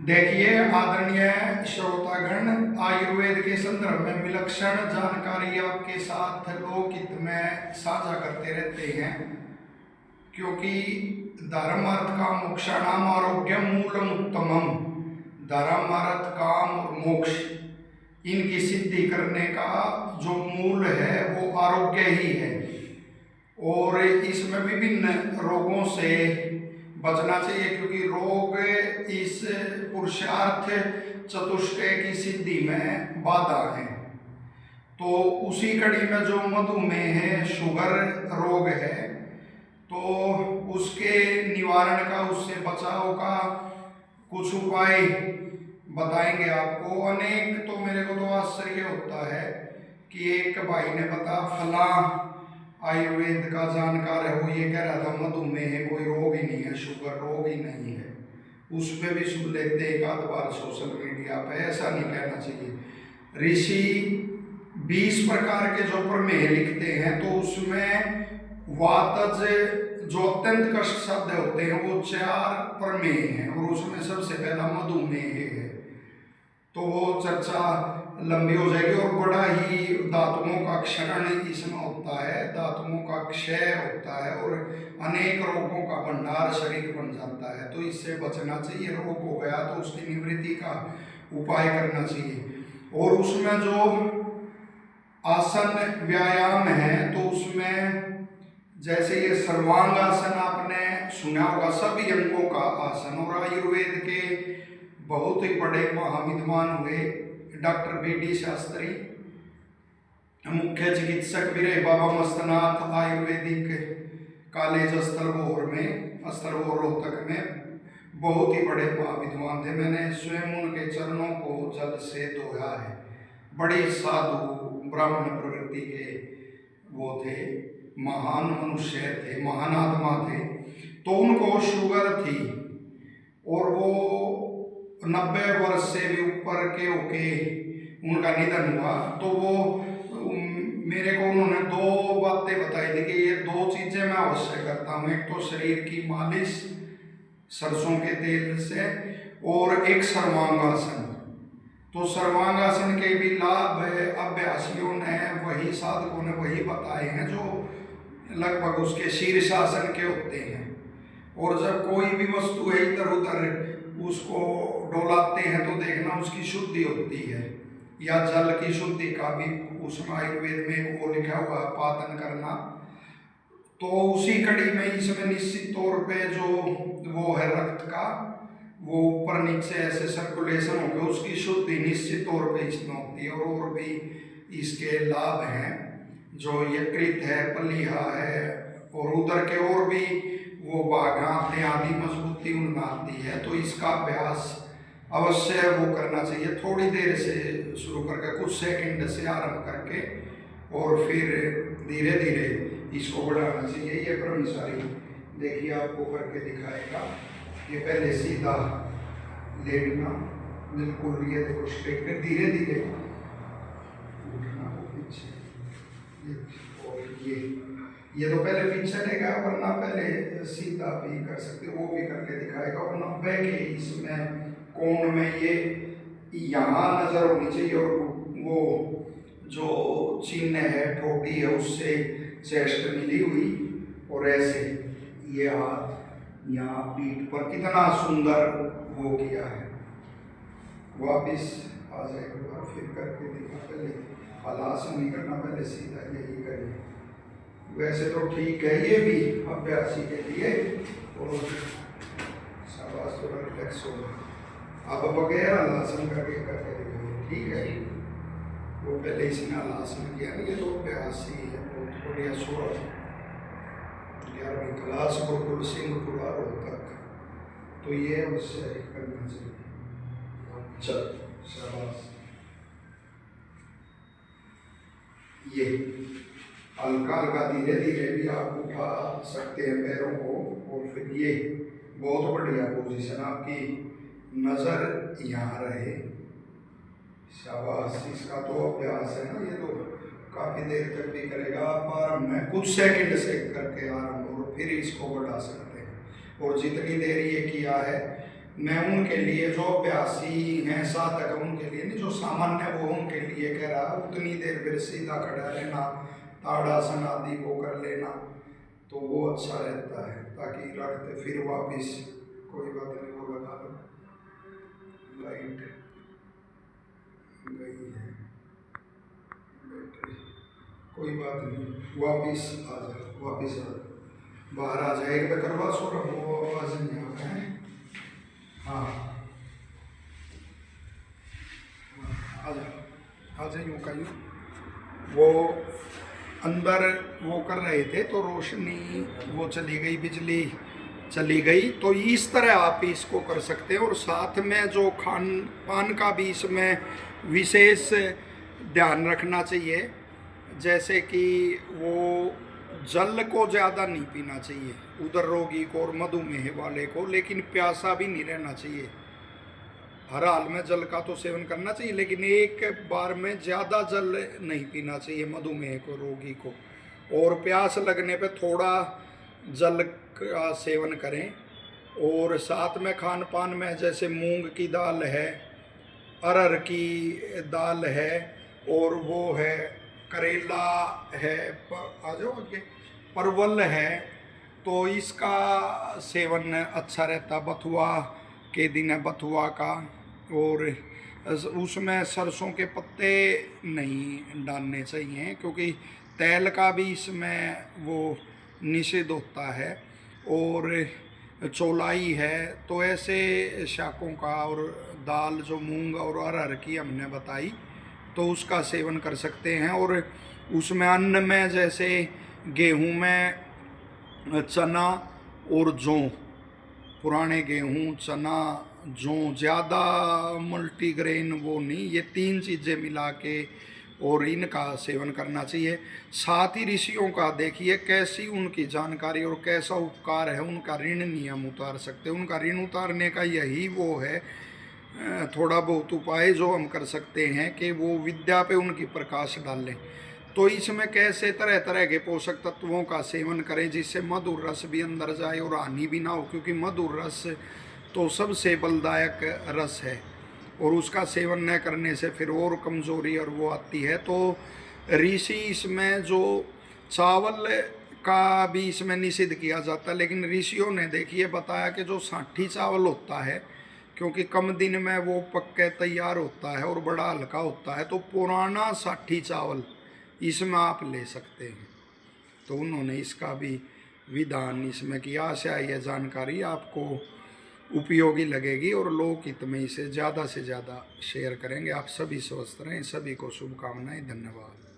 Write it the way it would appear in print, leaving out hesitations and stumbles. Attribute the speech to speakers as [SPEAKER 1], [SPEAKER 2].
[SPEAKER 1] देखिए आदरणीय श्रोतागण, आयुर्वेद के संदर्भ में विलक्षण जानकारी आपके साथ लोकहित में साझा करते रहते हैं, क्योंकि धर्म अर्थ काम मोक्षाणाम आरोग्यम मूलम उत्तमम। धर्म अर्थ काम और मोक्ष, इनकी सिद्धि करने का जो मूल है वो आरोग्य ही है। और इसमें विभिन्न रोगों से बचना चाहिए, क्योंकि रोग इस पुरुषार्थ चतुष्टय की सिद्धि में बाधा है। तो उसी कड़ी में जो मधुमेह है, शुगर रोग है, तो उसके निवारण का, उससे बचाव का कुछ उपाय बताएंगे आपको। अनेक तो मेरे को तो आश्चर्य होता है कि एक भाई ने बता, फला आयुर्वेद का जानकार है, वो ये कह रहा था मधुमेह कोई रोग ही नहीं है, शुगर रोग ही नहीं है। उस पर भी सुन लेते एक आध बार सोशल मीडिया पे। ऐसा नहीं कहना चाहिए। ऋषि 20 प्रकार के जो प्रमेय लिखते हैं, तो उसमें वातज जो अत्यंत कष्ट शब्द होते हैं वो 4 प्रमेय हैं, और उसमें सबसे पहला मधुमेह है। तो वो चर्चा लंबी हो जाएगी, और बड़ा ही धातुओं का क्षरण इसमें होता है, धातुओं का क्षय होता है, और अनेक रोगों का भंडार शरीर बन जाता है। तो इससे बचना चाहिए। रोग हो गया तो उसकी निवृत्ति का उपाय करना चाहिए। और उसमें जो आसन व्यायाम है, तो उसमें जैसे ये सर्वांग आसन आपने सुना होगा, सभी अंगों का आसन। और आयुर्वेद के बहुत ही बड़े महाविद्वान हुए डॉक्टर BD शास्त्री, मुख्य चिकित्सक विरय बाबा मस्तनाथ आयुर्वेदिक कॉलेज अस्तरबोर में, अस्तरबोर रोहतक में बहुत ही बड़े महाविद्वान थे। मैंने स्वयं उनके चरणों को जल से धोया है। बड़े साधु ब्राह्मण प्रवृत्ति के वो थे, महान मनुष्य थे, महान आत्मा थे। तो उनको शुगर थी, और वो 90 वर्ष से भी ऊपर के होके उनका निधन हुआ। तो वो मेरे को उन्होंने 2 बातें बताई थी कि ये 2 चीज़ें मैं अवश्य करता हूँ। एक तो शरीर की मालिश सरसों के तेल से, और एक सर्वांगासन। तो सर्वांगासन के भी लाभ अभ्यासियों ने, वही साधकों ने वही बताए हैं जो लगभग उसके शीर्षासन के होते हैं। और जब कोई भी वस्तु है इधर उधर उसको डोलाते हैं तो देखना उसकी शुद्धि होती है, या जल की शुद्धि का भी उसमें आयुर्वेद में वो लिखा हुआ है, पातन करना। तो उसी कड़ी में इसमें निश्चित तौर पे जो वो है रक्त का, वो ऊपर नीचे ऐसे सर्कुलेशन होकर उसकी शुद्धि निश्चित तौर पे इसमें होती है। और भी इसके लाभ हैं, जो यकृत है, पलीहा है, और उधर के और भी वो भागांत आदि मजबूती उनमें आती है। तो इसका अभ्यास अवश्य वो करना चाहिए, थोड़ी देर से शुरू करके, कुछ सेकंड से आरंभ करके, और फिर धीरे धीरे इसको बढ़ाना चाहिए। ये ब्रह्मचारी देखिए आपको करके दिखाएगा। ये पहले सीधा लेटना, बिल्कुल ये देखो स्ट्रेट, फिर धीरे धीरे उठना वो पीछे, और ये तो पहले पीछे लेगा, वरना पहले सीधा भी कर सकते, वो भी करके दिखाएगा। और 90 के इसमें कोण में ये यहाँ नजर होनी चाहिए, और वो जो चिन्ह है, ठोटी है, उससे चेस्ट मिली हुई, और ऐसे ये हाथ यहाँ पीठ पर, कितना सुंदर वो किया है। वापिस आ जाएगा, फिर करके दिखा। पहले हलासन नहीं करना, पहले सीधा यही करिए। वैसे तो ठीक है ये भी अभ्यासी के लिए, और शाबाश, थोड़ा रिलैक्स होगा। अब बगैर हलासन करके दिखाइए, ठीक है। वो पहले इसने हलासन किया, ये तो अभ्यास ही है, बहुत बढ़िया। 11वीं क्लास गुरुकुल सिंहपुरा रोहतक, तो ये उससे करना चाहिए। चल शाबाश। ये हल्का हल्का धीरे धीरे भी आप उठा सकते हैं पैरों को। और फिर ये बहुत बढ़िया पोजीशन, आपकी नज़र यहाँ रहे। शाबाश, इसका तो अभ्यास है ना, ये तो काफ़ी देर तक भी करेगा। आप आराम में कुछ सेकंड से करके आराम, और फिर इसको बढ़ा सकते हैं। और जितनी देर ये किया है मैं उनके लिए जो अभ्यासी हैं साधक उनके लिए नहीं, जो सामान्य वो उनके लिए कह रहा उतनी देर फिर सीधा खड़ा रहना, ताड़ासन आदि वो कर लेना, तो वो अच्छा रहता है, ताकि रखते फिर वापिस कोई बात नहीं, वो लगा लो। लाइट गई है, बैटरी, कोई बात नहीं, वापिस आ जाओ, वापिस आ जाओ, बाहर आ जाए, एक बार करवा सो रहा, वो आवाज़ नहीं आ रहा है। हाँ आ जाओ, आ जाइए का यूँ, वो अंदर वो कर रहे थे तो रोशनी वो चली गई, बिजली चली गई, तो इस तरह आप इसको कर सकते हैं। और साथ में जो खान पान का भी इसमें विशेष ध्यान रखना चाहिए, जैसे कि वो जल को ज़्यादा नहीं पीना चाहिए उधर रोगी को और मधुमेह वाले को, लेकिन प्यासा भी नहीं रहना चाहिए। हर हाल में जल का तो सेवन करना चाहिए, लेकिन एक बार में ज़्यादा जल नहीं पीना चाहिए मधुमेह को रोगी को, और प्यास लगने पे थोड़ा जल का सेवन करें। और साथ में खान पान में जैसे मूंग की दाल है, अरहर की दाल है, और वो है करेला है, आ जाओ आगे, परवल है, तो इसका सेवन अच्छा रहता। बथुआ के दिन है बथुआ का, और उसमें सरसों के पत्ते नहीं डालने चाहिए, क्योंकि तेल का भी इसमें वो निषेध होता है। और चौलाई है, तो ऐसे शाकों का, और दाल जो मूंग और अरहर की हमने बताई, तो उसका सेवन कर सकते हैं। और उसमें अन्न में जैसे गेहूं में चना और जौ, पुराने गेहूं, चना, जौ, ज़्यादा मल्टीग्रेन वो नहीं, ये तीन चीज़ें मिला के और इनका सेवन करना चाहिए। साथ ही ऋषियों का देखिए कैसी उनकी जानकारी और कैसा उपकार है, उनका ऋण नहीं हम उतार सकते। उनका ऋण उतारने का यही वो है, थोड़ा बहुत उपाय जो हम कर सकते हैं कि वो विद्या पे उनकी प्रकाश डालें। तो इसमें कैसे तरह तरह के पोषक तत्वों का सेवन करें जिससे मधुर रस भी अंदर जाए और हानि भी ना हो, क्योंकि मधुर रस तो सबसे बलदायक रस है, और उसका सेवन न करने से फिर और कमज़ोरी और वो आती है। तो ऋषि इसमें जो चावल का भी इसमें निषिद्ध किया जाता है, लेकिन ऋषियों ने देखिए बताया कि जो साठी चावल होता है, क्योंकि कम दिन में वो पक के तैयार होता है और बड़ा हल्का होता है, तो पुराना साठी चावल इसमें आप ले सकते हैं। तो उन्होंने इसका भी विधान इसमें किया। आशा यह जानकारी आपको उपयोगी लगेगी और लोक हित में इसे ज़्यादा से ज़्यादा शेयर करेंगे। आप सभी स्वस्थ रहें, सभी को शुभकामनाएं, धन्यवाद।